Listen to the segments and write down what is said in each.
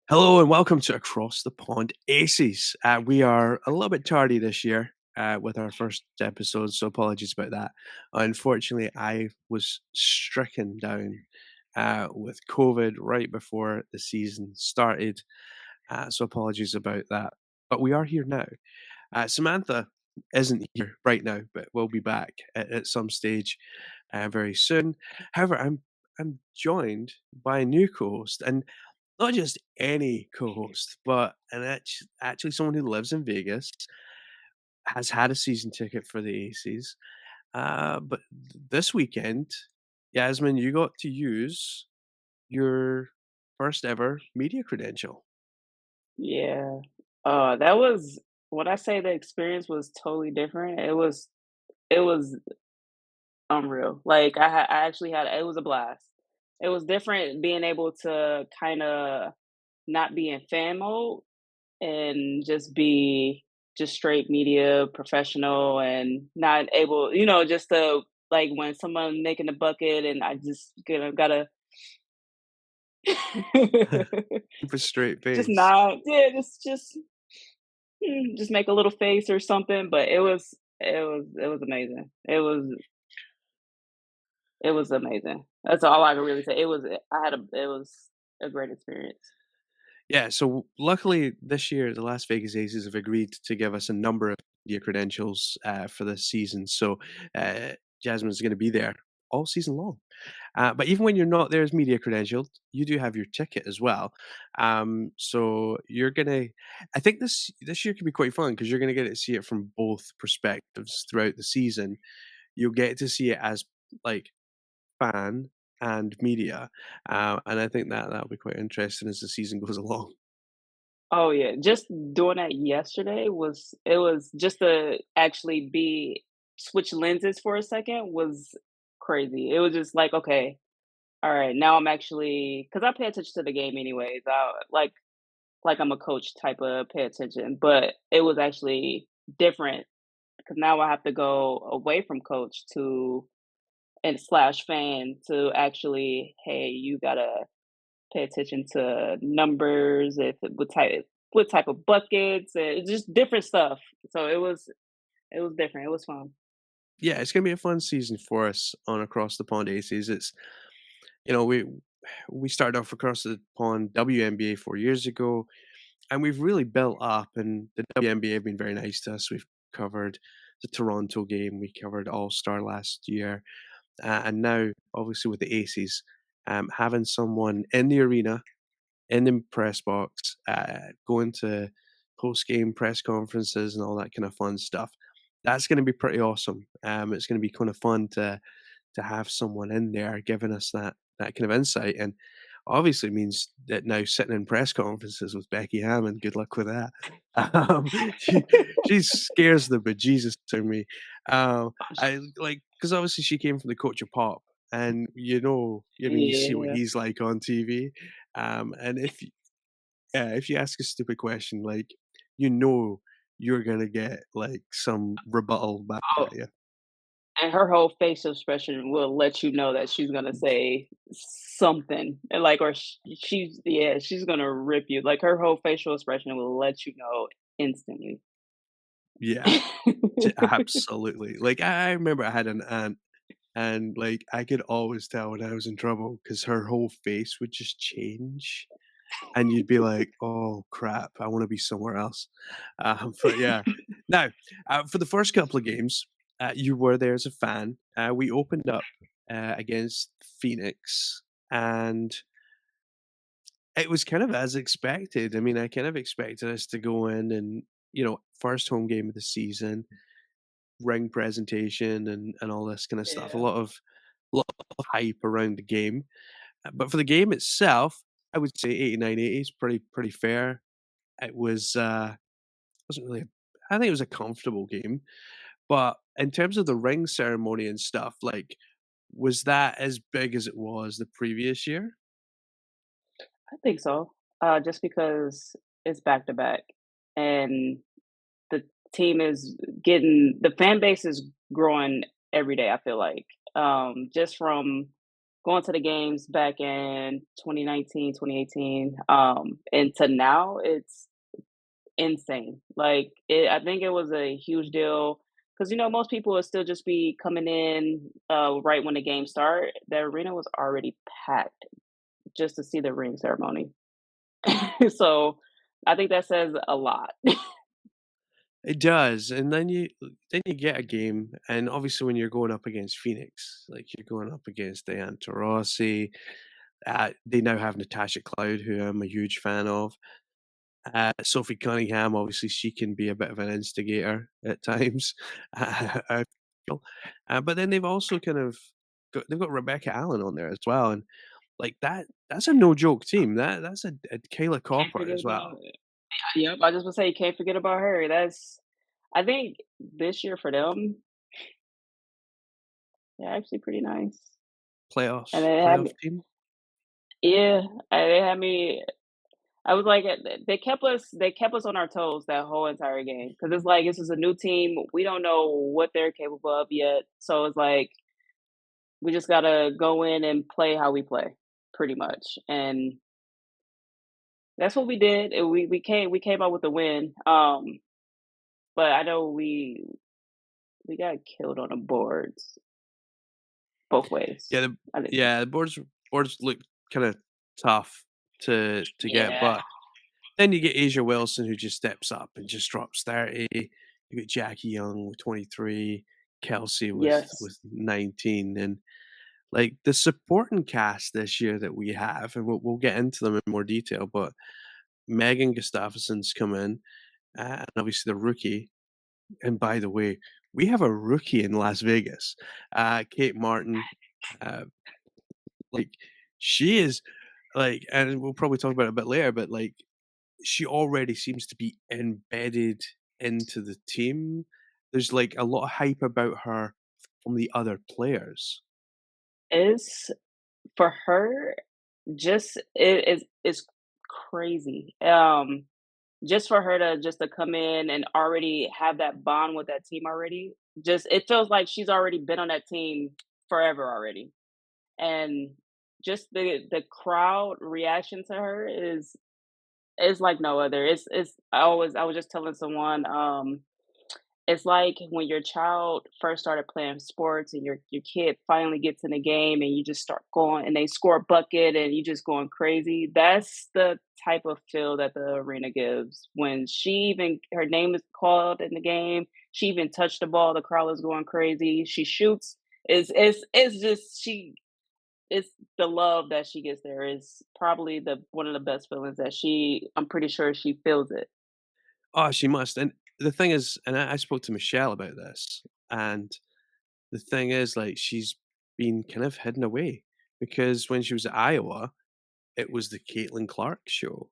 Hello and welcome to Across the Pond Aces. We are a little bit tardy this year with our first episode, so apologies about that. Unfortunately, I was stricken down with COVID right before the season started, so apologies about that. But we are here now. Samantha isn't here right now, but will be back at some stage very soon. However, I'm joined by a new co-host, and not just any co-host, but actually someone who lives in Vegas, has had a season ticket for the Aces. But this weekend, Jasmine, you got to use your first ever media credential. Yeah. That was when I say the experience was totally different, it was unreal. Like I actually had it was a blast. It was different being able to kinda not be in fan mode and just be just straight media professional and not able, just to like when someone making a bucket and I just gotta Keep a straight just face. not yeah, just make a little face or something, but it was amazing. It was amazing. That's all I can really say. It was a great experience. Yeah, so luckily this year, the Las Vegas Aces have agreed to give us a number of media credentials for this season. So uh, Jasmine's going to be there all season long. But even when you're not there as media credentialed, you do have your ticket as well. So you're gonna. I think this year could be quite fun because you're gonna get to see it from both perspectives throughout the season. You'll get to see it as like fan and media, and I think that that'll be quite interesting as the season goes along. Oh yeah, just doing that yesterday was just to actually be switch lenses for a second was crazy. It was just like, okay, all right, now I'm actually because I pay attention to the game anyways. Like I'm a coach type of pay attention, but it was actually different because now I have to go away from coach to and slash fan to actually, hey, you gotta pay attention to numbers, if what type of buckets, and just different stuff. So it was different. It was fun. Yeah, it's gonna be a fun season for us on Across the Pond Aces. It's you know we started off across the pond WNBA 4 years ago, and we've really built up. And the WNBA have been very nice to us. We've covered the Toronto game, we covered All Star last year, and now obviously with the Aces, having someone in the arena, in the press box, going to post game press conferences and all that kind of fun stuff. That's going to be pretty awesome. It's going to be kind of fun to have someone in there giving us that kind of insight, and obviously means that now sitting in press conferences with Becky Hammond, good luck with that. She scares the bejesus out of me. I like because obviously she came from the Coach of Pop, and I mean, you see what Yeah. he's like on TV, and if you ask a stupid question, like you know you're gonna get like some rebuttal back Oh, at you. and her whole facial expression will let you know that she's gonna say something, and like, or she's gonna rip you. Like her whole facial expression will let you know instantly. Yeah. Absolutely. Like, I remember I had an aunt, and, like, I could always tell when I was in trouble because her whole face would just change, and you'd be like, "Oh, crap, I wanna be somewhere else." But yeah. Now, for the first couple of games, you were there as a fan. We opened up, against Phoenix, and it was kind of as expected. I mean, I kind of expected us to go in and, first home game of the season, ring presentation and all this kind of stuff. Yeah. A lot of hype around the game. But for the game itself, I would say 89-80 is pretty fair. It wasn't really I think it was a comfortable game. But in terms of the ring ceremony and stuff, like was that as big as it was the previous year? I think so. Just because it's back to back, and the team is the fan base is growing every day. I feel like just from going to the games back in 2019, 2018, and to now, it's insane. Like, I think it was a huge deal because most people would still just be coming in right when the game start. The arena was already packed just to see the ring ceremony. So I think that says a lot. It does, and then you get a game, and obviously when you're going up against Phoenix, like, you're going up against Diane Taurasi, they now have Natasha Cloud, who I'm a huge fan of. Sophie Cunningham, obviously, she can be a bit of an instigator at times. I feel. But then they've also kind of they've got Rebecca Allen on there as well, and like that's a no joke team. That's a Kayla Can't Copper forget as about well. it. Yep, I just would say you can't forget about her. That's I think this year for them, they're actually pretty nice. And they had Playoff me team. yeah, they had me I was like, they kept us on our toes that whole entire game because it's like this is a new team. We don't know what they're capable of yet. So it's like we just gotta go in and play how we play, pretty much. And that's what we did. And we came out with a win. But I know we got killed on the boards both ways. Yeah, the I think yeah, the boards look kinda tough to get, yeah. but then you get Asia Wilson who just steps up and just drops 30. You get Jackie Young with 23, Kelsey Yes. with 19, and, like, the supporting cast this year that we have, and we'll get into them in more detail, but Megan Gustafson's come in, and obviously the rookie, and by the way, we have a rookie in Las Vegas, Kate Martin, uh, like, she is, like, and we'll probably talk about it a bit later, but, like, she already seems to be embedded into the team. There's, like, a lot of hype about her from the other players. Is for her, just it is crazy. Just for her to come in and already have that bond with that team already, just it feels like she's already been on that team forever already. And just the crowd reaction to her is like no other. It's I was just telling someone, it's like when your child first started playing sports and your kid finally gets in a game and you just start going and they score a bucket and you just going crazy. That's the type of feel that the arena gives. When she even her name is called in the game, she even touched the ball, the crowd is going crazy. She shoots. It's just it's the love that she gets there is probably the one of the best feelings that I'm pretty sure she feels it. Oh, she must, and the thing is, and I spoke to Michelle about this, and the thing is, like, she's been kind of hidden away because when she was at Iowa, it was the Caitlin Clark show.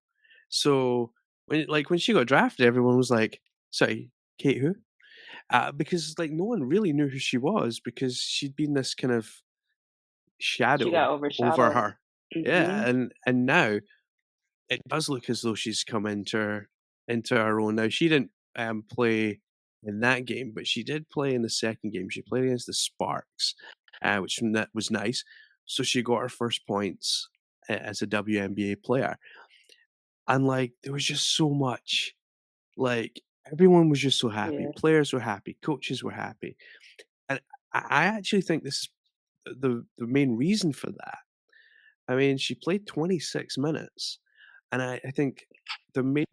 So, when she got drafted, everyone was like, "Sorry, Kate who?" Because, like, no one really knew who she was because she'd been this kind of She got shadow over overshadowed. her. Yeah, Mhm. and now it does look as though she's come into her own. Now she didn't, play in that game, but she did play in the second game. She played against the Sparks, which that was nice. So she got her first points as a WNBA player, and, like, there was just so much, like, everyone was just so happy. Yeah. Players were happy, coaches were happy, and I actually think this is the main reason for that. I mean, she played 26 minutes, and I think the main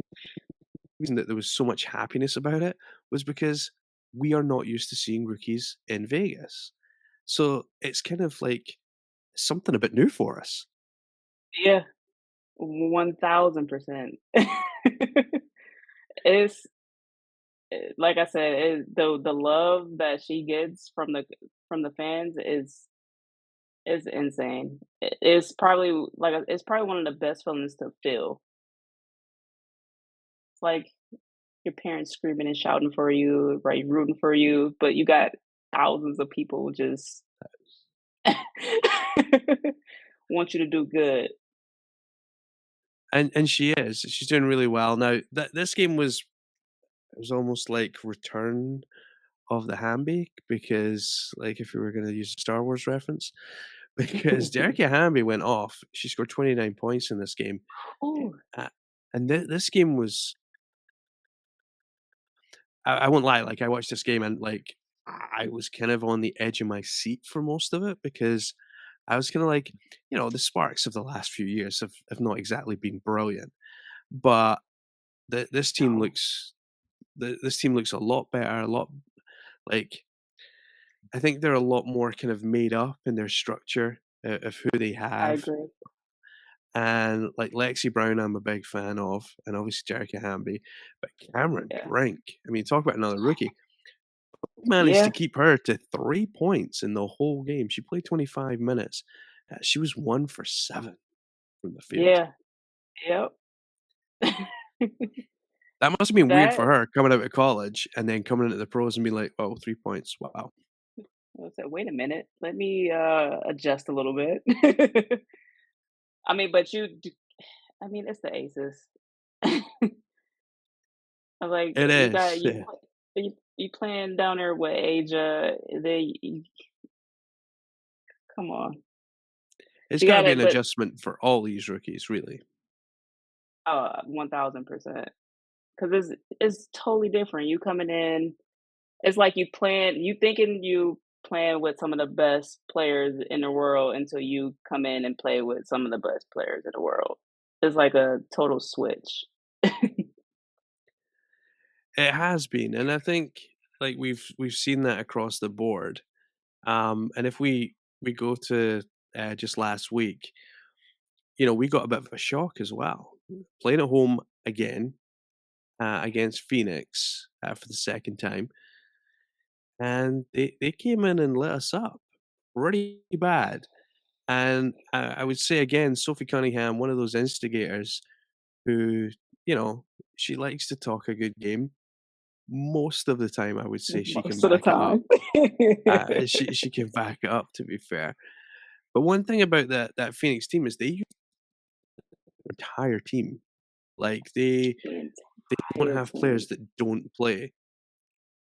reason that there was so much happiness about it was because we are not used to seeing rookies in Vegas. So it's kind of like something a bit new for us. Yeah. 1000%. It's like I said, the love that she gets from the fans is insane. It's probably it's probably one of the best feelings to feel. It's like your parents screaming and shouting for you, right, rooting for you, but you got thousands of people just want you to do good. And she is. She's doing really well. Now, this game was it was almost like Return of the Handbake because, like, if we were gonna use a Star Wars reference, because Derek Hamby went off. She scored 29 points in this game. Ooh, Uh, and this game was I won't lie, like, I watched this game and, like, I was kind of on the edge of my seat for most of it because I was kinda like, the Sparks of the last few years have not exactly been brilliant, but th this team no, looks this team looks a lot better, a lot like, I think they're a lot more kind of made up in their structure of who they I have, agree. and, like, Lexi Brown, I'm a big fan of, and obviously Jerica Hamby, but Cameron Yeah. Brink, I mean, talk about another rookie. Managed to Yeah, keep her to 3 points in the whole game. She played 25 minutes. She was 1 for 7 from the field. yeah, yep. That must have been weird for That her coming out of college and then coming into the pros and being like, "Oh, 3 points. Wow." I said, "Wait a minute, let me, adjust a little bit." I mean, but you d I mean, it's the Aces. I'm like, It you is, got yeah. you playing down there with Asia, they you come on. It's You gotta be gotta an but adjustment for all these rookies, really. 1000%. 'Cause it's totally different. You coming in it's like you thinking you playing with some of the best players in the world until you come in and play with some of the best players in the world. It's like a total switch. It has been, and I think, like, we've seen that across the board. And if we go to, just last week, we got a bit of a shock as well. Playing at home again, against Phoenix, for the second time, and they came in and lit us up pretty bad. And I would say again, Sophie Cunningham, one of those instigators who, you know, she likes to talk a good game. Most of the time, I would say she can Most of the back it up. time. She can back it up, to be fair. But one thing about that Phoenix team is they use their entire team. Like The they don't entire have team. players that don't play.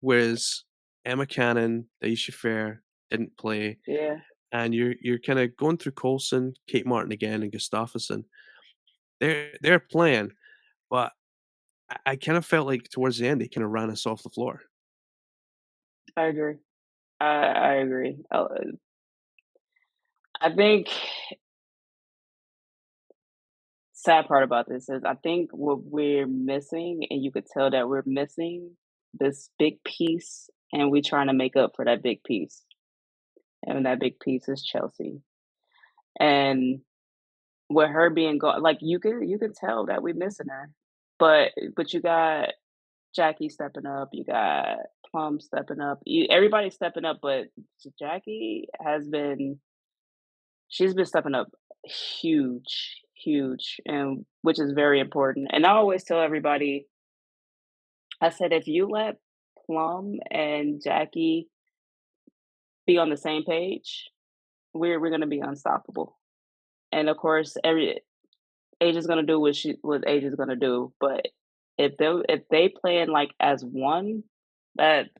Whereas Emma Cannon, Daisha Fair didn't play, Yeah, and you're kinda going through Coulson, Kate Martin again, and Gustafsson. They're playing, but I kinda felt like towards the end, they kinda ran us off the floor. I agree. I agree. I think sad part about this is I think what we're missing, and you could tell that we're missing this big piece, and we're trying to make up for that big piece. And that big piece is Chelsea. And with her being gone, like you can tell that we're missing her. But you got Jackie stepping up, you got Plum stepping up, everybody's stepping up, but Jackie has been she's been stepping up huge, huge, and which is very important. And I always tell everybody, I said, if you let Plum and Jackie be on the same page, we're gonna be unstoppable. And of course, every Age is gonna do what Age is gonna do. But if they playing like as one, that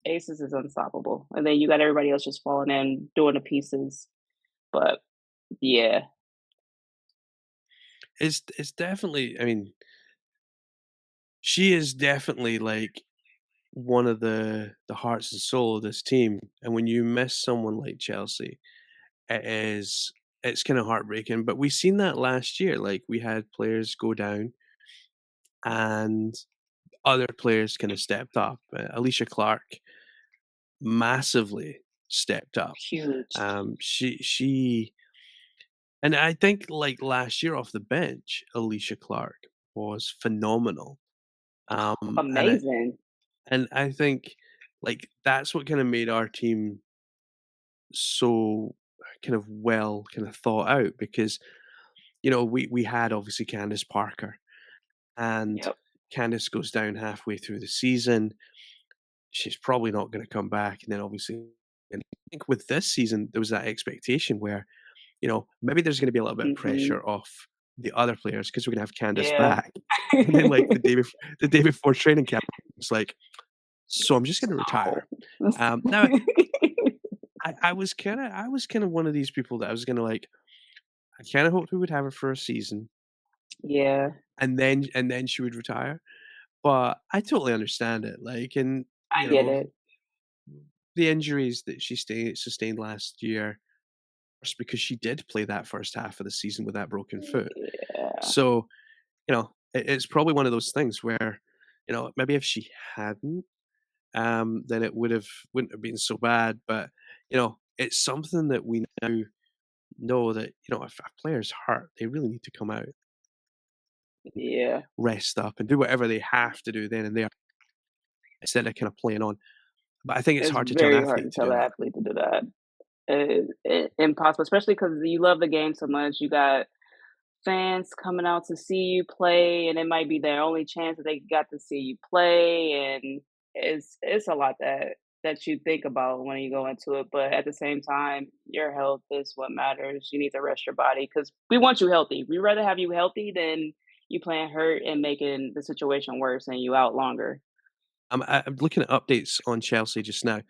Aces is unstoppable. And then you got everybody else just falling in, doing the pieces. But yeah, It's definitely I mean, she is definitely, like, one of the hearts and soul of this team, and when you miss someone like Chelsea, it is it's kinda heartbreaking, but we seen that last year, like, we had players go down and other players kinda stepped up. Alicia Clark massively stepped up. huge, She and I think, like, last year off the bench, Alicia Clark was phenomenal. Um, and I amazing. and I think, like, that's what kinda made our team so kind of well kind of thought out because, we had obviously Candace Parker, and Yep. Candace goes down halfway through the season. She's probably not gonna come back, and then obviously and I think with this season, there was that expectation where, maybe there's gonna be a little bit of Mhm. pressure off the other players because we're gonna have Candace Yeah. back. And then, like, the day before training camp, it's like, "So I'm just gonna So retire." Now I was kinda one of these people that I was gonna, like, I kinda hoped we would have her for a season, Yeah, and then she would retire, but I totally understand it, like, and, I get it. the injuries that she sustained last year, just because she did play that first half of the season with that broken foot. Yeah, So, it's probably one of those things where, maybe if she hadn't, then wouldn't have been so bad, but, it's something that we now know that, if a player's hurt, they really need to come out, yeah. rest up, and do whatever they have to do then and there instead of kinda playing on. But I think it's It's hard to tell an very hard to athlete to tell do an that. athlete to do that. Impossible, especially because you love the game so much. You got fans coming out to see you play, and it might be their only chance that they got to see you play, and it's a lot that you think about when you go into it. But at the same time, your health is what matters. You need to rest your body because we want you healthy. We rather have you healthy than you playing hurt and making the situation worse and you out longer. I'm looking at updates on Chelsea just now.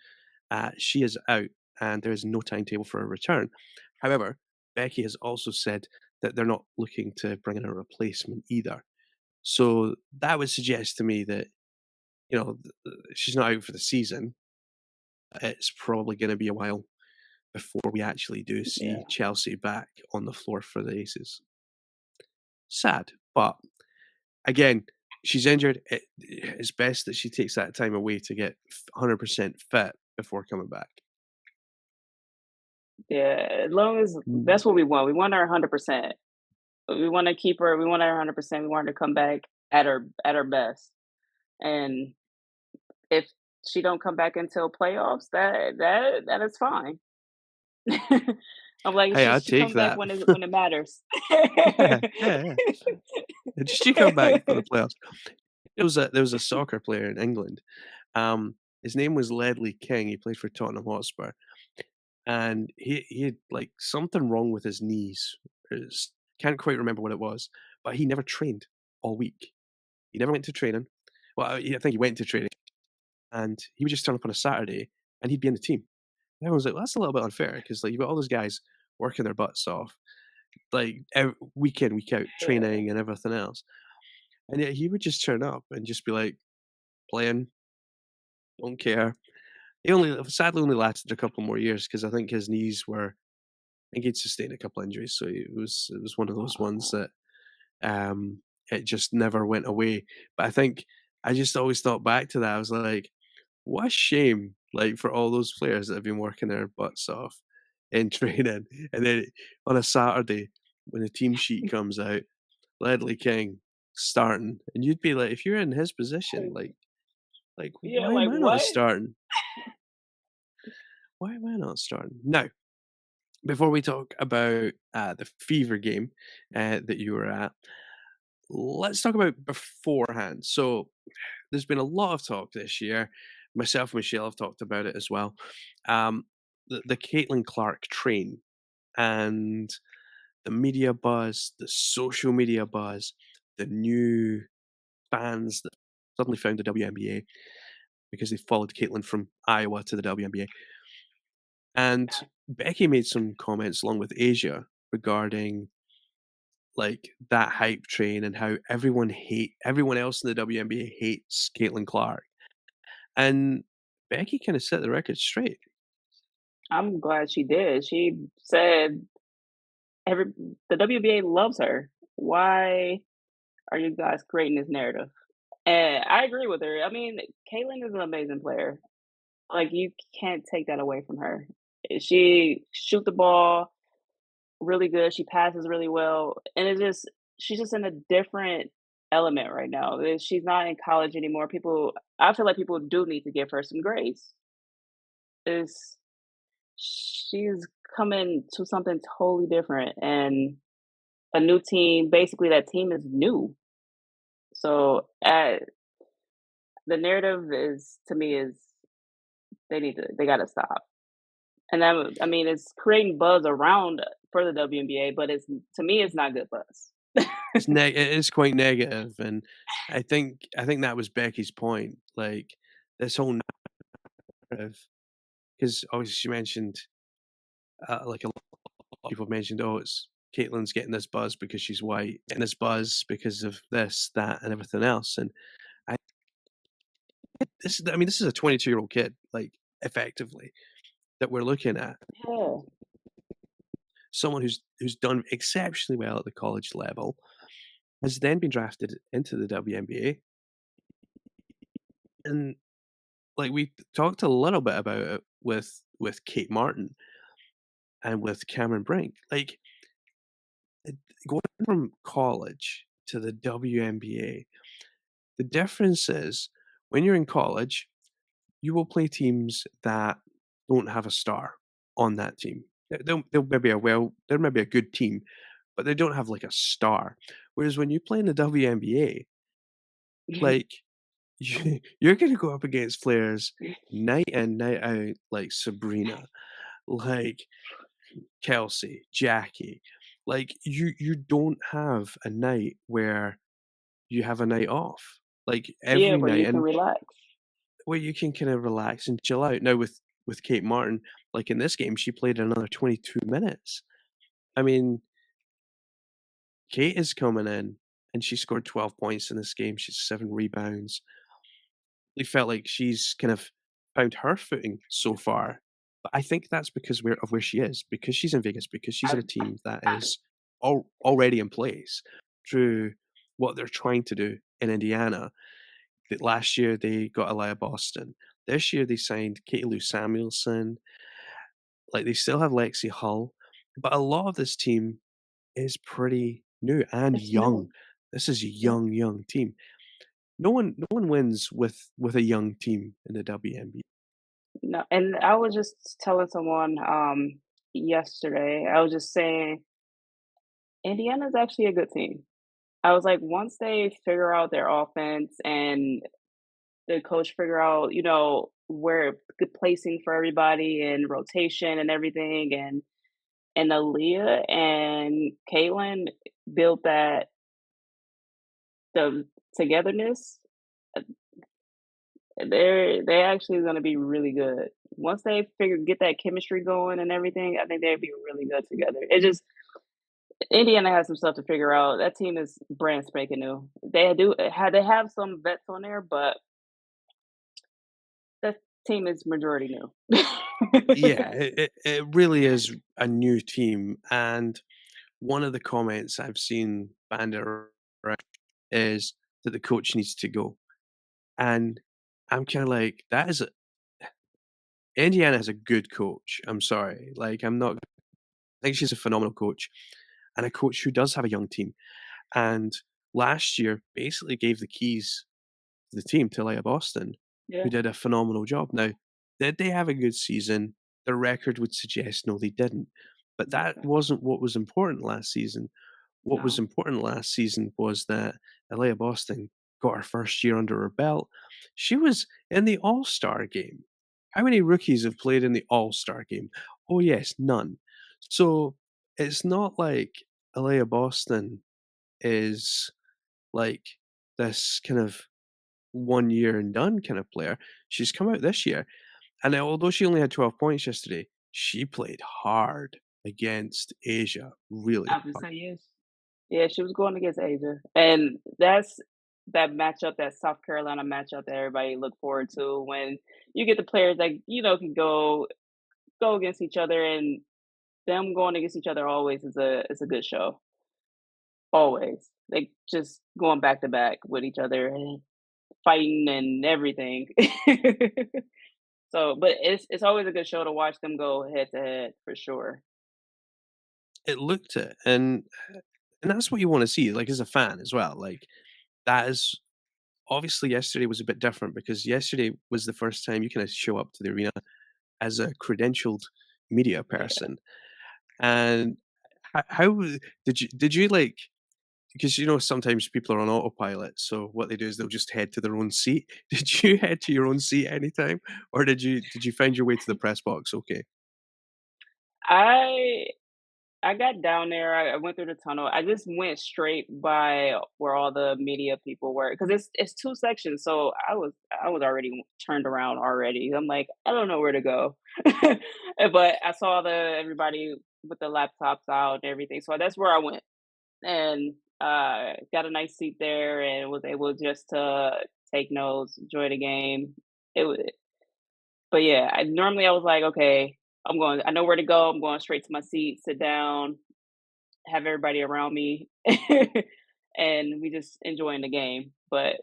She is out, and there is no timetable for a return. However, Becky has also said that they're not looking to bring in a replacement either. So that would suggest to me that, she's not out for the season. It's probably gonna be a while before we actually do see Yeah. Chelsea back on the floor for the Aces. Sad, but again, she's injured. It's best that she takes that time away to get 100% fit before coming back. Yeah, as long as Mm. that's what we want. We want her 100%. We wanna keep her, we want her 100%. We want her to come back at her best. And if she don't come back until playoffs, that is fine. I'm like, Hey, I'd she take come back that. when it matters. Yeah, yeah, yeah. Just you come back for the playoffs. There was a soccer player in England. His name was Ledley King. He played for Tottenham Hotspur, and he had like something wrong with his knees. Can't quite remember what it was, but he never trained all week. He never went to training. Well, I think he went to training, and he would just turn up on a Saturday, and he'd be in the team. And everyone's like, well, "That's a little bit unfair because like you've got all those guys working their butts off, like week in, week out, Yeah. training and everything else." And yet he would just turn up and just be like, "Playing, don't care." He only sadly only lasted a couple more years because I think his knees were I think he'd sustained a couple injuries, so it was one of those ones Aw. that, it just never went away. But I think I just always thought back to that. I was like, "What a shame, like, for all those players that have been working their butts off in training, and then on a Saturday, when the team sheet comes out, Ledley King starting, and you'd be like, if you're in his position, like, Yeah, why am like, I not what? starting? Why am I not starting? Now, before we talk about the fever game that you were at, let's talk about beforehand. So, there's been a lot of talk this year. Myself and Michelle have talked about it as well. The Caitlin Clark train and the media buzz, the social media buzz, the new fans that suddenly found the WNBA because they followed Caitlin from Iowa to the WNBA. And Yeah. Becky made some comments along with Asia regarding like that hype train and how everyone else in the WNBA hates Caitlin Clark. And Becky kind of set the record straight. I'm glad she did. She said every the WBA loves her. Why are you guys creating this narrative? And I agree with her. I mean, Caitlyn is an amazing player. Like you can't take that away from her. She shoot the ball really good. She passes really well, and she's just in a different element right now. She's not in college anymore. I feel like people do need to give her some grace. Is she's coming to something totally different and a new team. Basically, that team is new. So the narrative is to me is they gotta stop. And I mean, it's creating buzz around for the WNBA, but it's to me, it's not good buzz. It is quite negative, and I think that was Becky's point. Like this whole narrative, because obviously she mentioned. like a lot of people have mentioned, "Oh, it's Caitlin's getting this buzz because she's white, getting this buzz because of this, that, and everything else." And I this is a 22-year-old kid, like, effectively, that we're looking at. Yeah, Someone who's done exceptionally well at the college level, has then been drafted into the WNBA, and, like, we talked a little bit about it with Kate Martin and with Cameron Brink. Like, it going from college to the WNBA, the difference is when you're in college, you will play teams that don't have a star on that team. They'll maybe they're maybe a good team, but they don't have, like, a star. Whereas when you play in the WNBA, like, you're gonna go up against players night in, night out, like Sabrina, like Kelsey, Jackie. Like, you don't have a night where you have a night off. Like, yeah, every where night you can and relax. where you can kinda relax and chill out. Now with Kate Martin, like in this game, she played another 22 minutes. I mean, Kate is coming in and she scored 12 points in this game. She's 7 rebounds. Really felt like she's kind of found her footing so far. But I think that's because where she is, because she's in Vegas, because she's I, in a team that is already in place through what they're trying to do in Indiana. That last year they got Aliyah Boston. This year they signed Katie Lou Samuelson. Like they still have Lexi Hull, but a lot of this team is pretty new and it's young. new. This is a Yeah. young team. No one wins with a young team in the WNBA. No, and I was just telling someone yesterday, I was just saying Indiana's actually a good team. I was like, once they figure out their offense and the coach figure out, where good placing for everybody and rotation and everything, and Aaliyah and Caitlin built the togetherness, uh, they actually gonna be really good. Once they get that chemistry going and everything, I think they'd be really good together. It just Indiana has some stuff to figure out. That team is brand spanking new. They have some vets on there, but that team is majority new. Yeah, it really is a new team, and one of the comments I've seen bandied around is that the coach needs to go, and I'm kinda like, that is a Indiana has a good coach, I'm sorry, like, I'm not I think she's a phenomenal coach, and a coach who does have a young team, and last year basically gave the keys to the team to Leah Boston, who Yeah, did a phenomenal job. Now, did they have a good season? The record would suggest no, they didn't, but that okay. wasn't what was important last season. What was No, important last season was that Aliyah Boston got her first year under her belt. She was in the All-Star game. How many rookies have played in the All-Star game? Oh, yes, none. So it's not like Aliyah Boston is like this kind of 1 year and done kind of player. She's come out this year, and although she only had 12 points yesterday, she played hard against Asia, really I would hard. say yes. Yeah, she was going against Asia, and that's that matchup, that South Carolina matchup that everybody look forward to when you get the players that can go against each other, and them going against each other always is a good show. Always, like just going back to back with each other and fighting and everything. So, but it's always a good show to watch them go head to head for sure. It looked it, and that's what you wanna see, like, as a fan as well, like, that is obviously, yesterday was a bit different because yesterday was the first time you kinda show up to the arena as a credentialed media Yeah. person, and how did you, like because, sometimes people are on autopilot, so what they do is they'll just head to their own seat. Did you head to your own seat anytime, or did you find your way to the press box okay? I I got down there, I went through the tunnel. I just went straight by where all the media people were, because it's 2 sections, so I was already turned around already. I'm like, "I don't know where to go." But I saw the everybody with the laptops out and everything, so that's where I went, and, got a nice seat there and was able just to take notes, enjoy the game. It wa but yeah, I was like, "Okay, I know where to go, I'm going straight to my seat, sit down, have everybody around me, and we just enjoying the game." But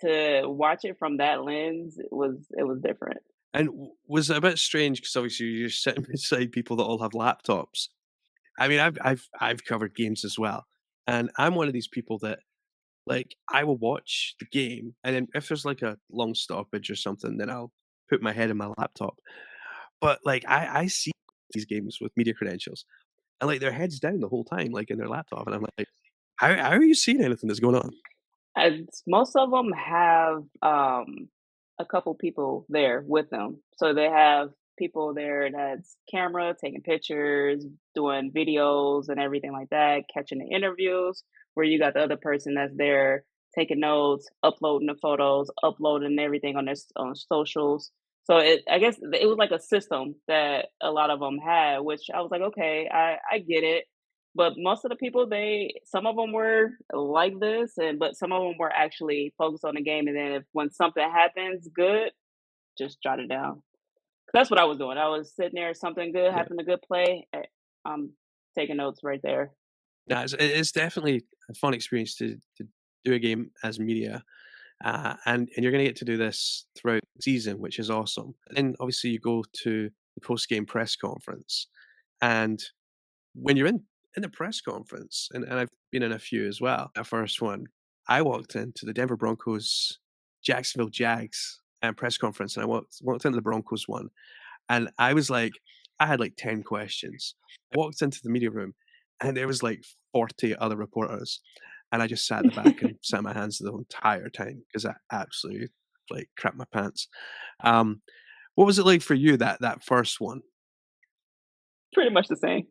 to watch it from that lens, it was different. And was it a bit strange because obviously you're sitting beside people that all have laptops. I mean, I've covered games as well, and I'm one of these people that, like, I will watch the game, and then if there's, like, a long stoppage or something, then I'll put my head in my laptop. But, like, I see these games with media credentials, and, like, their heads down the whole time, like, in their laptop, and I'm like, how are you seeing anything that's going on?" And most of them have, a couple people there with them. So they have people there that's camera, taking pictures, doing videos and everything like that, catching the interviews, where you got the other person that's there taking notes, uploading the photos, uploading everything on socials. So I guess it was like a system that a lot of them had, which I was like, okay, I get it. But most of the people, some of them were like this, but some of them were actually focused on the game. And then if when something happens good, just jot it down. 'Cause that's what I was doing. I was sitting there, something good Yeah. happened, a good play. I'm taking notes right there. No, it's definitely a fun experience to do a game as media, and you're gonna get to do this throughout the season, which is awesome. Then obviously you go to the post-game press conference, and when you're in the press conference, and I've been in a few as well, that first one, I walked into the Denver Broncos Jacksonville Jags, press conference, and I walked into the Broncos one, and I was like I had like 10 questions. I walked into the media room, and there was like 40 other reporters, and I just sat in the back and sat on my hands the entire time because I absolutely, like, crapped my pants. Um, what was it like for you, that first one? Pretty much the same.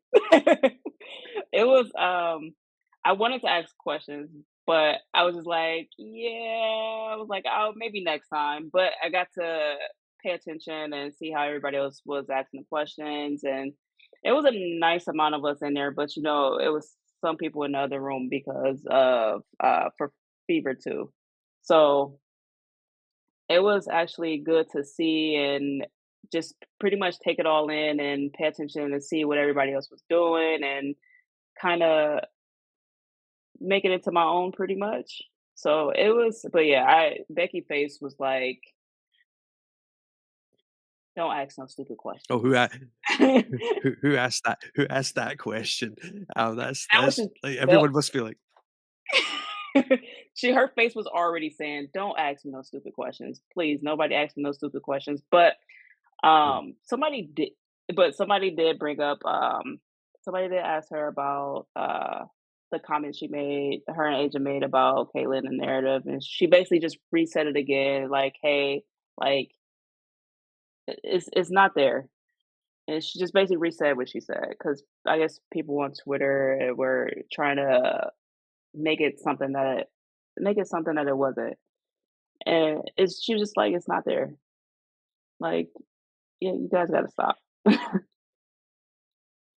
It was, I wanted to ask questions, but I was just like, "Yeah," I was like, "Oh, maybe next time," but I got to pay attention and see how everybody else was asking the questions, and it was a nice amount of us in there, but, it was some people in the other room because of, for fever too. So it was actually good to see and just pretty much take it all in and pay attention and see what everybody else was doing and kinda make it into my own pretty much. So it was but yeah, I Becky face was like, "Don't ask no stupid Oh, who a questions." That who asked that question? was That's just like, that everyone must be like, her face was already saying, "Don't ask me no stupid questions. Please, nobody ask me no stupid questions." But "Mm, Somebody did somebody did bring up, somebody did ask her about, the comment her and agent made about Caitlyn and narrative, and she basically just reset it again, like, "Hey, like, it's not there." And she just basically resaid what she said because I guess people on Twitter were trying to make it something that it wasn't, and she was just like, "It's not there." Like, "Yeah, you guys gotta stop."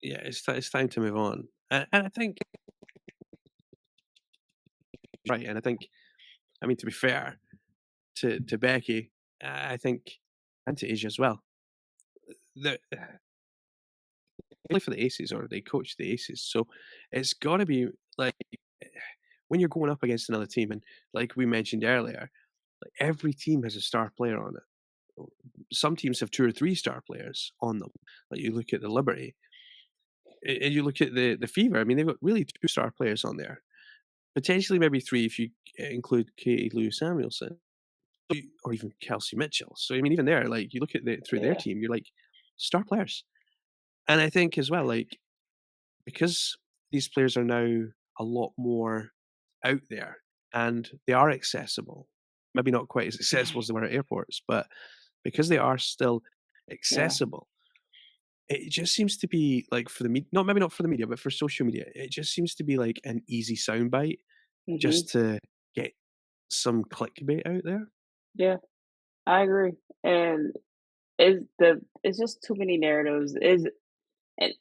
yeah, it's time to move on." And I think right, and I think I mean, to be fair to Becky, I think and to Asia as well, they play for the Aces or they coach the Aces, so it's gotta be, like, when you're going up against another team, and like we mentioned earlier, like, every team has a star player on it. Some teams have 2 or 3 star players on them. Like, you look at the Liberty, and you look at the Fever, I mean, they've got really 2 star players on there. Potentially maybe 3 if you include Katie Lou Samuelson, or even Kelsey Mitchell. So, I mean, even there, like, you look at through their Yeah, team, you're like, star players. And I think as well, like, because these players are now a lot more out there and they are accessible, maybe not quite as accessible as they were at airports, but because they are still yeah. accessible, it just seems to be like for the not maybe not for the media, but for social media, it just seems to be like an easy soundbite Mhm. just to get some clickbait out there. Yeah, I agree, and it's just too many narratives. Is and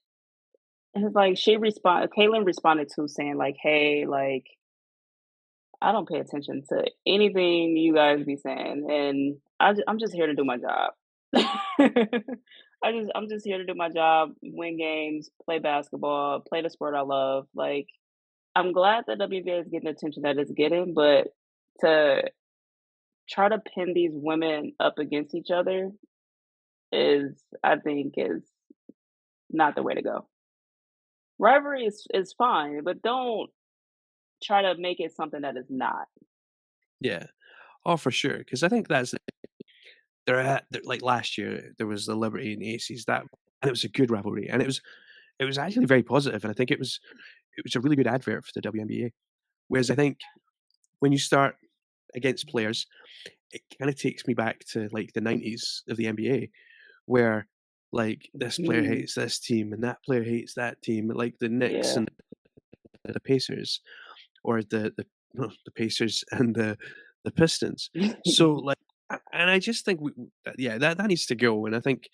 it's like Caitlyn responded to saying like, "Hey, like, I don't pay attention to anything you guys be saying, and I'm just here to do my job. I'm just here to do my job, win games, play basketball, play the sport I love. Like, I'm glad that WNBA is getting the attention that it's getting, but to try to pin these women up against each other I think, is not the way to go. Rivalry is fine, but don't try to make it something that is not. Yeah. Oh, for sure. Because I think that's like last year there was the Liberty and Aces and it was a good rivalry, and it was actually very positive, and I think it was a really good advert for the WNBA. Whereas I think when you start against players, it kind of takes me back to like the 90s of the NBA, where like this player Mhm. hates this team and that player hates that team, like the Knicks Yeah. and the Pacers, or the Pacers and the Pistons. So like, and I just think yeah, that needs to go, and I think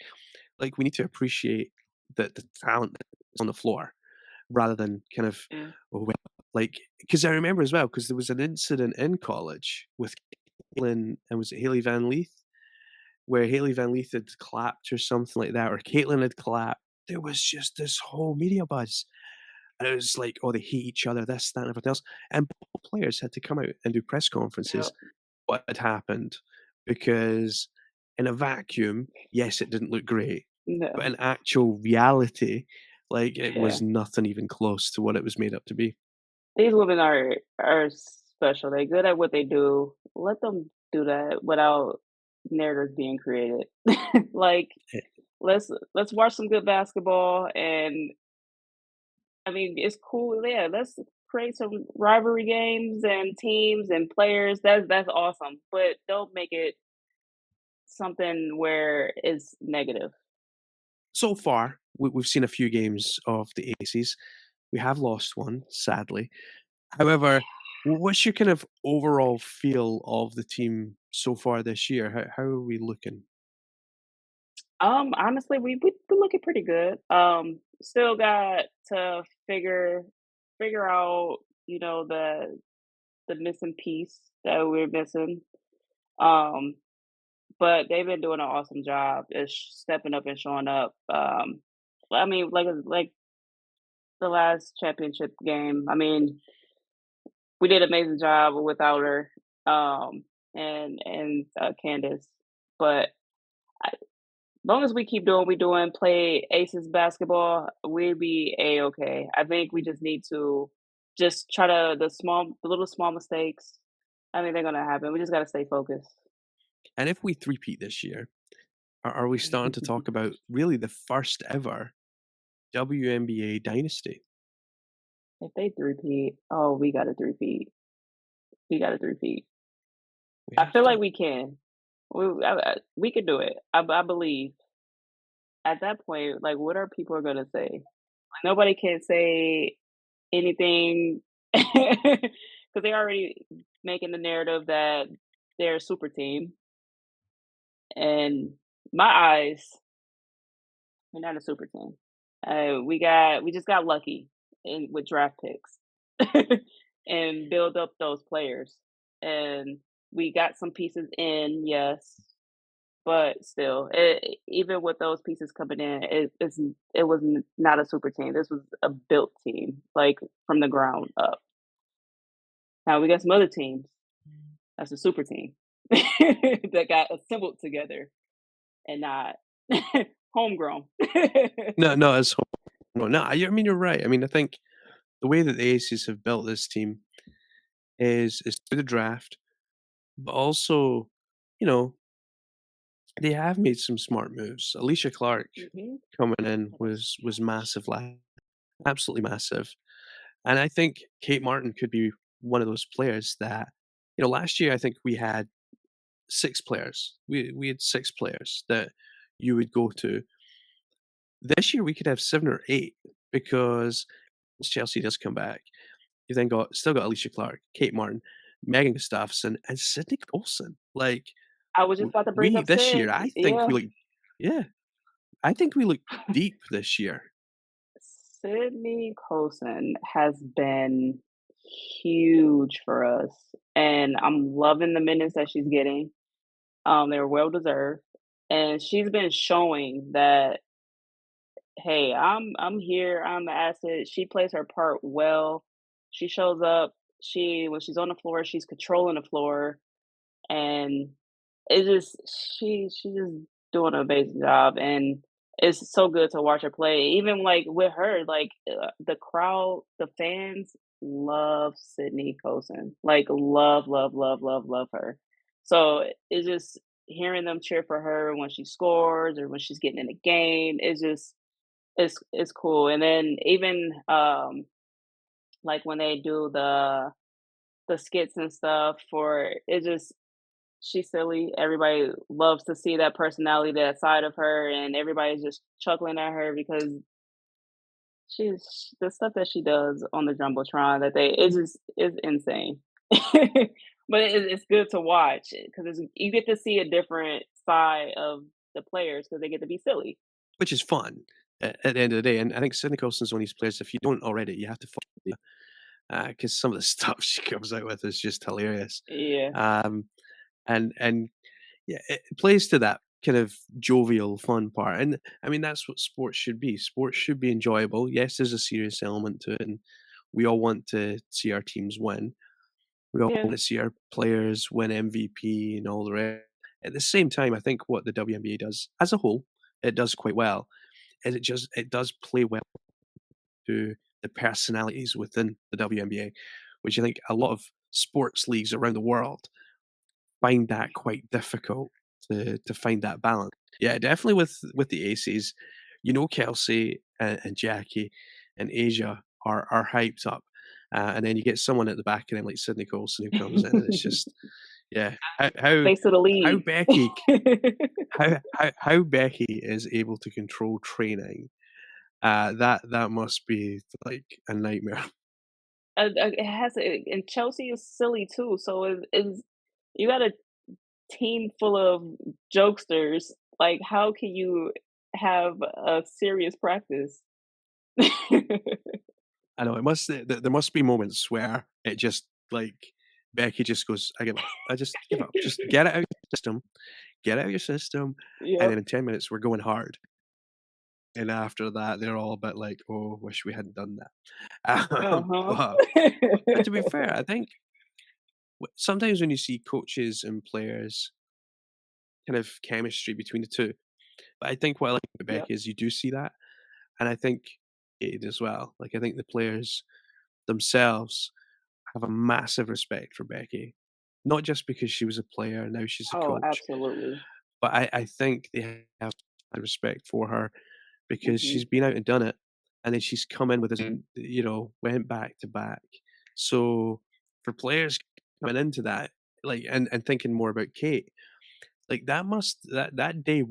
like we need to appreciate the talent that's on the floor rather than kind of Yeah. oh, well, like because I remember as well because there was an incident in college with Caitlin and was it Haley Van Leith where Haley Van Leith had clapped or something like that, or Caitlin had clapped. There was just this whole media buzz. And it was like, oh, they hate each other, this, that, and everything else. And both players had to come out and do press conferences Yep. what had happened because in a vacuum, yes, it didn't look great, but No. in actual reality, like it Yeah. was nothing even close to what it was made up to be. These women are special. They're good at what they do. Let them do that without narratives being created. Like, Eh, let's watch some good basketball, and I mean, it's cool. Yeah, let's create some rivalry games and teams and players. That's awesome. But don't make it something where it's negative. So far, we've seen a few games of the Aces. We have lost one, sadly. However, what's your kind of overall feel of the team so far this year? How are we looking? Honestly, we been looking pretty good. Still got to figure out, the missing piece that we're missing. Um, but they've been doing an awesome job is stepping up and showing up. I mean, like the last championship game. I mean, we did an amazing job without her, and Candace. But long as we keep doing what we doing, play Aces basketball, we'll be a-okay. I think we just need to just try to the little small mistakes. I mean, they're gonna happen. We just gotta stay focused. And if we three-peat this year, are we starting to talk about really the first ever WNBA dynasty? If they three-peat, oh, we gotta three-peat. We gotta three-peat. We I have feel to. like we can. We can do it. I believe. At that point, like, what are people gonna say? Nobody can say anything because they're already making the narrative that they're a super team. And my eyes, we're not a super team. We just got lucky with draft picks and build up those players. And we got some pieces in, yes, but still, even with those pieces coming in, it was not a super team. This was a built team, like from the ground up. Now we got some other teams. That's a super team that got assembled together and not homegrown. No, no, no. I mean, you're right. I mean, I think the way that the Aces have built this team is through the draft, but also, you know, they have made some smart moves. Alicia Clark Mhm. coming in Oh, that's was huge. massive, absolutely massive. And I think Kate Martin could be one of those players that, last year I think we had 6 players. We had 6 players that you would go to this year we could have 7 or 8 because once Chelsea does come back, you've then got Alicia Clark, Kate Martin, Megan Gustafsson, and Sydney Colson. Like, I was just about to bring we up this year, Sid. I think we Yeah. look yeah, I think we look deep this year, Sydney Colson has been huge for us, and I'm loving the minutes that she's getting. They're well deserved, and she's been showing that, hey, I'm here, I'm the asset. She plays her part well. She shows up. She when she's on the floor, she's controlling the floor, and it just she's just doing an amazing job, and it's so good to watch her play. Even, like, with her, like, the crowd, the fans love Sydney Colson, like, love, love, love, love, love her. So, it's just hearing them cheer for her when she scores or when she's getting in the game, it's just it's cool, and then even, like, when they do the skits and stuff for it just she's silly. Everybody loves to see that personality, that side of her, and everybody's just chuckling at her because she's the stuff that she does on the jumbotron that they it's just it's insane. But it's good to watch because you get to see a different side of the players because they get to be silly. which is fun at the end of the day. And I think Sydney Colson's one of these players, if you don't already, you have to follow because some of the stuff she comes out with is just hilarious. Yeah. Um, and yeah, it plays to that kind of jovial, fun part. And I mean, that's what sports should be. Sports should be enjoyable. Yes, there's a serious element to it, and we all want to see our teams win. We all Yeah. want to see our players win MVP and all the rest. At the same time, I think what the WNBA does as a whole, it does quite well, is it does play well to the personalities within the WNBA, which I think a lot of sports leagues around the world find that quite difficult to find that balance. Yeah, definitely with the aces, Kelsey and Jackie and Asia are hyped up, and then you get someone at the back of them like Sydney Colson who comes in, and it's just yeah, Face of the how league. Becky how Becky is able to control training, that must be like a nightmare. It has and Chelsea is silly too, so it's you got a team full of jokesters, like, how can you have a serious practice? I know it must there must be moments where it just like Becky just goes, "I give up. I just give up. Just get it out of your system. Get it out of your system." And Yep. then in 10 minutes we're going hard. And after that, they're all a bit like, "Oh, wish we hadn't done that." Uh-huh. But to be fair, I think sometimes when you see coaches and players kind of chemistry between the two, but I think what I like about Yep. Becky is you do see that, and I think it as well. Like I think the players themselves have a massive respect for Becky, not just because she was a player, now she's a Oh, coach, absolutely. but I think they have respect for her because she's Mhm. been out and done it, and then she's come in with this, went back to back. So for players coming into that, like, and thinking more about Kate, like that day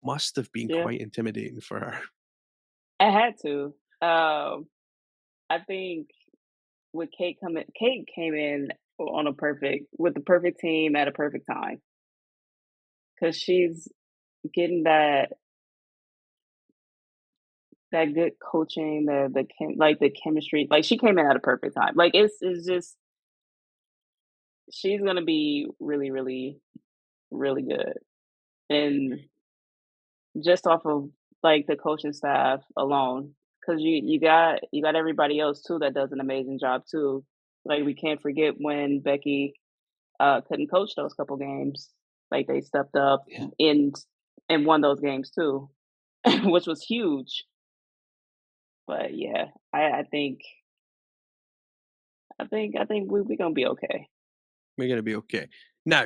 must have been Yeah. quite intimidating for her. I had to. I think with Kate came in on a perfect with the perfect team at a perfect time because she's getting that good coaching, the chemistry. Like she came in at a perfect time. Like it's just she's gonna be really, really, really good. And just off of like the coaching staff alone, because you got everybody else too that does an amazing job too. Like we can't forget when Becky couldn't coach those couple games. Like they stepped up Yeah. in and won those games too, which was huge. But yeah, I think we gonna be okay. We're gonna be okay. Now,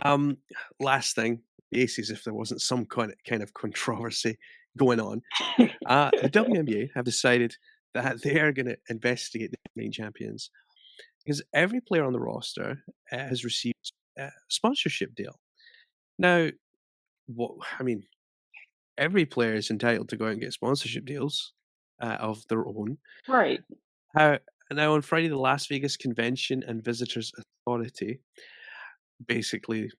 um, last thing, the Aces, if there wasn't some kind of controversy going on, the WNBA have decided that they are gonna investigate the main champions because every player on the roster has received a sponsorship deal. Now, what I mean, every player is entitled to go out and get sponsorship deals of their own. Right. How Now on Friday, the Las Vegas Convention and Visitors Authority, basically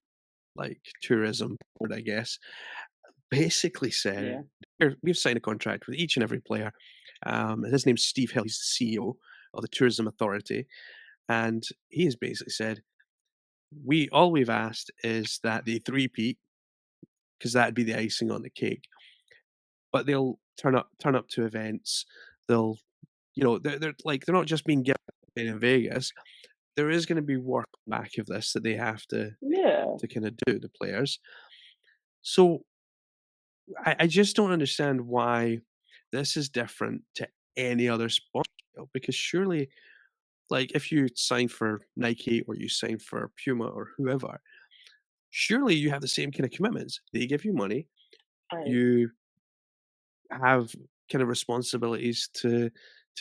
like tourism board, I guess, basically Yeah. said, "Here, we've signed a contract with each and every player." And his name's Steve Hill. He's the CEO of the Tourism Authority, and he has basically said, "We all we've asked is that they three-peat because that'd be the icing on the cake. But they'll turn up to events. They'll, they're not just being given in Vegas. There is going to be work back of this that they have Yeah. to kind of do, the players. So I just don't understand why this is different to any other sport deal, because surely, like, if you sign for Nike or you sign for Puma or whoever, surely you have the same kind of commitments. They give you money, Right. you have kind of responsibilities to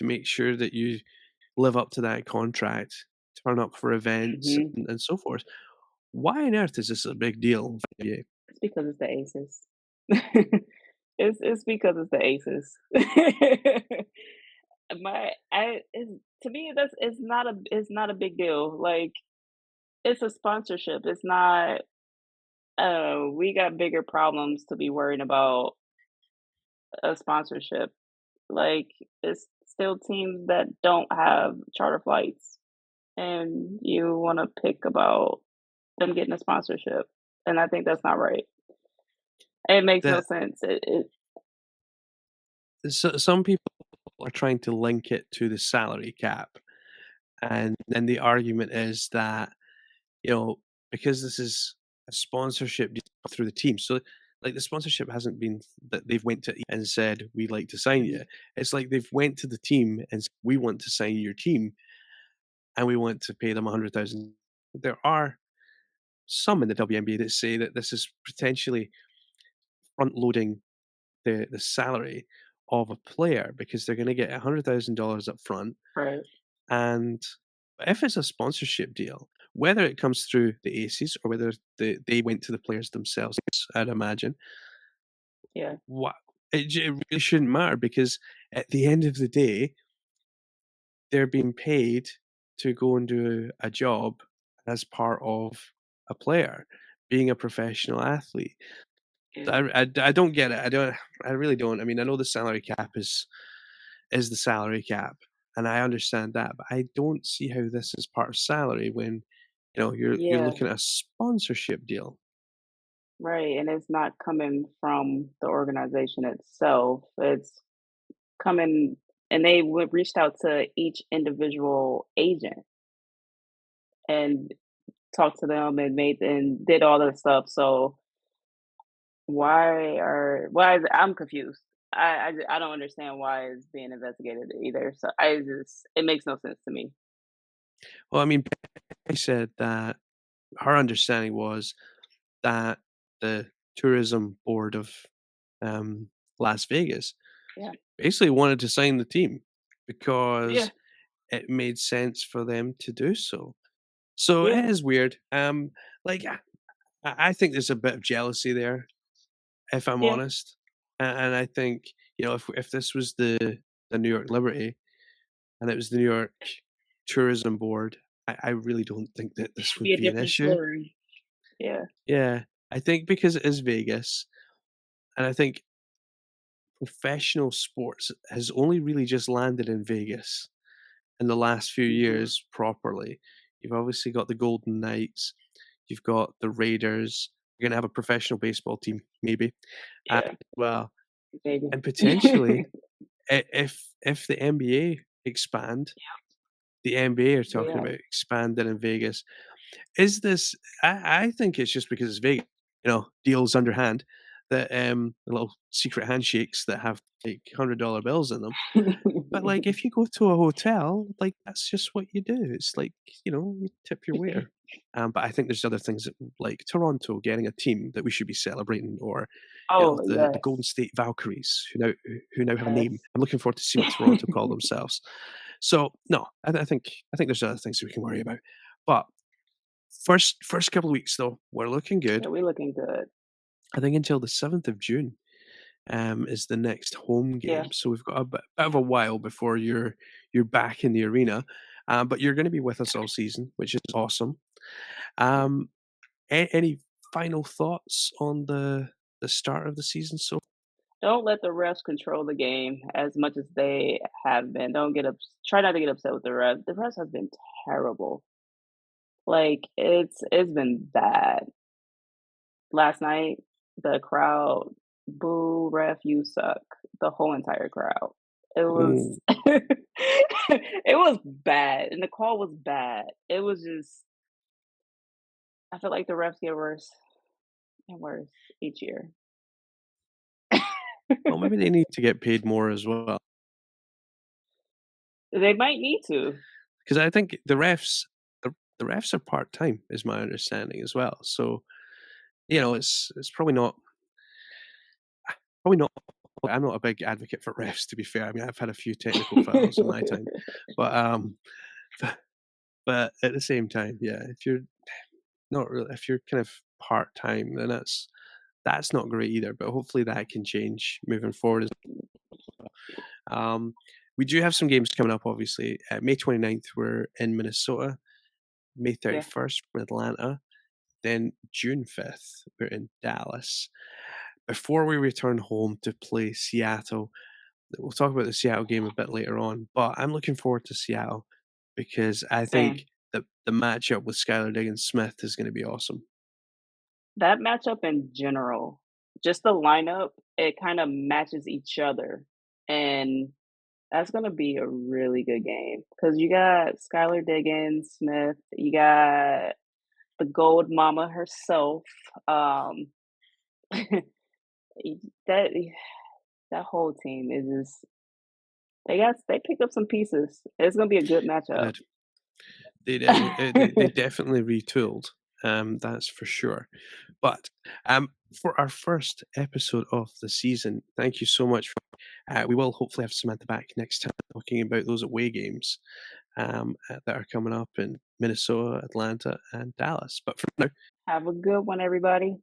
make sure that you live up to that contract, turn up for events Mhm. and so forth. Why on earth is this a big deal for you? It's because it's the Aces. It's because it's the Aces. My I it's to me, that's it's not a big deal, like, it's a sponsorship, it's not, we got bigger problems to be worrying about a sponsorship, like, it's still teams that don't have charter flights, and you wanna pick about them getting a sponsorship, and I think that's not right. It makes no That sense, it some people are trying to link it to the salary cap, and then the argument is that, you know, because this is a sponsorship deal through the team, so, like, the sponsorship hasn't been that they've went to and said, "We'd like to sign Mhm. you." It's like they've went to the team and "We want to sign your team, and we want to pay them 100,000." There are some in the WNBA that say that this is potentially front loading the salary of a player because they're gonna get $100,000 up front, Right, and if it's a sponsorship deal, whether it comes through the Aces or whether they went to the players themselves, I'd imagine, yeah, what it really shouldn't matter because at the end of the day, they're being paid to go and do a job as part of a player, being a professional athlete. yeah, I don't get it. I really don't. I mean, I know the salary cap is the salary cap, and I understand that, but I don't see how this is part of salary when, you're yeah, looking at a sponsorship deal. right, and it's not coming from the organization itself, it's coming and they would reached out to each individual agent and talked to them and made and did all that stuff, so why is I'm confused. I don't understand why it's being investigated either, so I just it makes no sense to me. Well, I mean, Becky said that her understanding was that the tourism board of, um, Las Vegas Yeah, basically wanted to sign the team yeah, because it made sense for them to do so. So yeah, it is weird. Like, I think there's a bit of jealousy there, if I'm yeah, honest. And I think, if this was the New York Liberty and it was the New York Tourism Board, I really don't think that this it'd would be a be an different issue. story. Yeah, Yeah. I think because it is Vegas, and I think professional sports has only really just landed in Vegas in the last few mhm, years properly. You've obviously got the Golden Knights, you've got the Raiders, you're gonna have a professional baseball team, maybe, as yeah, well, maybe. and potentially if the NBA expand, the NBA are talking Yeah, about expanding in Vegas. Is this I think it's just because it's Vegas, deals underhand that, little secret handshakes that have, like, $100 bills in them. But, like, if you go to a hotel, like, that's just what you do. It's like, you tip your waiter. But I think there's other things that like Toronto getting a team that we should be celebrating or, Oh, the yes, Golden State Valkyries who now have a name. yes. I'm looking forward to see what Toronto call themselves. So, no, I think there's other things that we can worry about. But first couple of weeks, though, we're looking good. Yeah, we looking good. I think until the 7th of June. is the next home Yeah. game. So we've got a bit of a while before you're back in the arena, but you're going to be with us all season, which is awesome. Um, any final thoughts on the start of the season so Don't let the refs control the game as much as they have been. Don't get try not to get upset with the refs. The refs have been terrible. Like, it's been bad. Last night, the crowd, "Boo, ref, you suck." The whole entire crowd. It Oh, was it was bad, and the call was bad. It was just I feel like the refs get worse and worse each year. well, maybe they need to get paid more as well, They might need to. because I think the refs are part time, is my understanding as well. So it's probably not. I'm not a big advocate for refs, to be fair. I mean, I've had a few technical fouls in my time, but but at the same time, yeah, if you're not really, if you're kind of part time, then that's not great either. But hopefully that can change moving forward. Um, we do have some games coming up. Obviously, May 29th we're in Minnesota. May Yeah, 31st we're in Atlanta. Then June 5th we're in Dallas. Before we return home to play Seattle, we'll talk about the Seattle game a bit later on, but I'm looking forward to Seattle because I think same. the matchup with Skylar Diggins Smith is gonna be awesome. That matchup in general, just the lineup, it kinda matches each other, and that's gonna be a really good game because you got Skylar Diggins Smith, you got the gold mama herself, e that that whole team is just they picked up some pieces. It's gonna be a good They matchup. did. They did. They definitely retooled, that's for sure. But, for our first episode of the season, thank you so much. We will hopefully have Samantha back next time talking about those away games, that are coming up in Minnesota, Atlanta, and Dallas. But for now Have a good one, everybody.